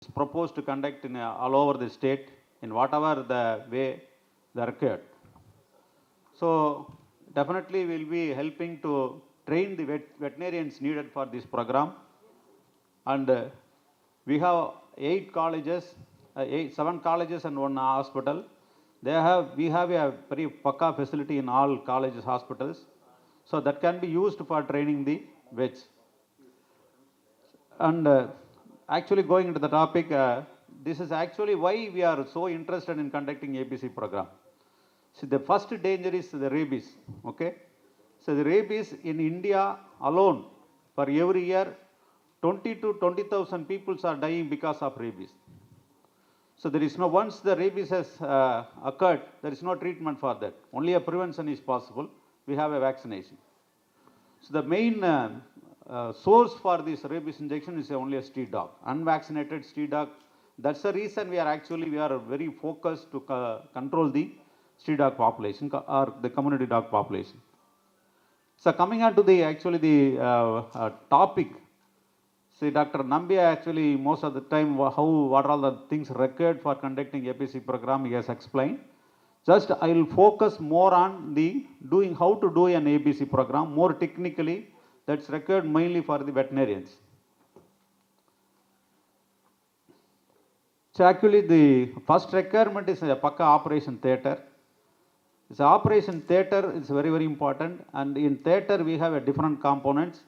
proposed to conduct in all over the state in whatever the way they are required. So definitely we'll be helping to train the veterinarians needed for this program. And we have 7 colleges and 1 hospital. We have a very pakka facility in all colleges, hospitals. So that can be used for training the vets. And actually going into the topic, this is actually why we are so interested in conducting ABC program. So the first danger is the rabies, okay? So the rabies in India alone, for every year, 20 to 20,000 people are dying because of rabies. So there is no, once the rabies has occurred, there is no treatment for that. Only a prevention is possible. We have a vaccination. So the main source for this rabies injection is only a street dog, unvaccinated street dog. That's the reason we are very focused to control the street dog population or the community dog population. So coming on to the topic, see Dr. Nambia actually most of the time what are all the things required for conducting APC program he has explained. Just I will focus more on the how to do an ABC program more technically. That's required mainly for the veterinarians. So actually the first requirement is a pakka operation theatre. This operation theatre is very, very important, and in theatre we have a different components.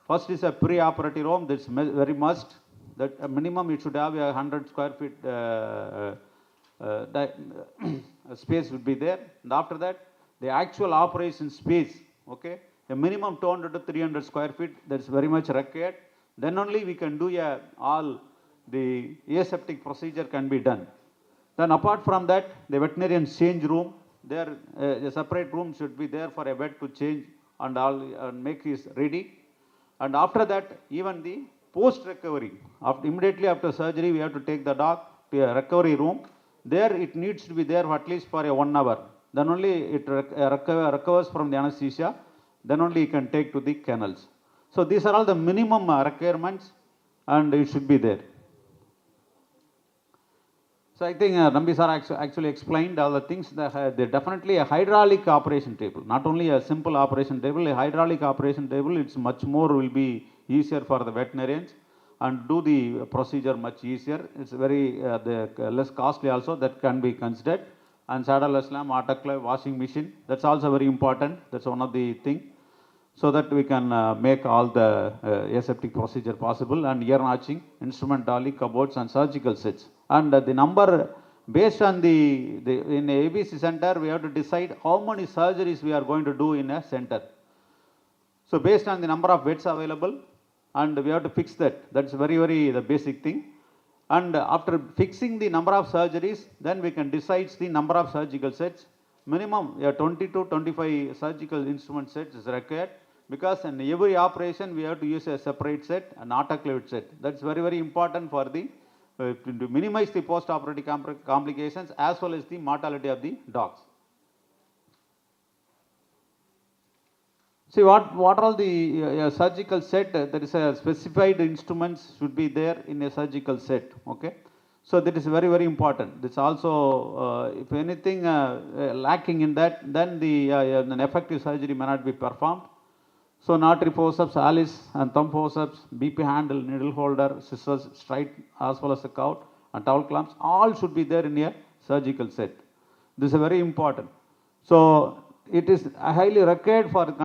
First is a pre-operative room. That's very must. That a minimum it should have a 100 square feet space would be there. And after that, the actual operation space, okay, a minimum 200 to 300 square feet. That's very much required. Then only we can do all the aseptic procedure can be done. Then apart from that, the veterinarian change room. There, a separate room should be there for a vet to change and make his ready. And after that, even the post-recovery, immediately after surgery, we have to take the dog to a recovery room. There, it needs to be there for at least for 1 hour. Then only it recovers from the anesthesia. Then only you can take to the kennels. So these are all the minimum requirements, and it should be there. So I think Nambi sir actually explained all the things. They're definitely a hydraulic operation table, not only a simple operation table, a hydraulic operation table. It's much more will be easier for the veterinarians and do the procedure much easier. It's very less costly also, that can be considered. And saddle lamp, autoclave, washing machine, that's also very important. That's one of the thing. So that we can make all the aseptic procedure possible, and ear notching, instrument dolly, cupboards and surgical sets. And the number based on in the ABC center, we have to decide how many surgeries we are going to do in a center. So based on the number of beds available, and we have to fix that. That's very, very the basic thing. And after fixing the number of surgeries, then we can decide the number of surgical sets. Minimum 20 to 25 surgical instrument sets is required, because in every operation we have to use a separate set, an autoclaved set. That's very, very important for the to minimize the post-operative complications as well as the mortality of the dogs. See what are all the surgical set? There is a specified instruments should be there in a surgical set. Okay. So that is very, very important. This also, if anything lacking in that, then an effective surgery may not be performed. So artery forceps, Alice and thumb forceps, BP handle, needle holder, scissors, straight as well as a cout and towel clamps, all should be there in a surgical set. This is very important. So it is highly required for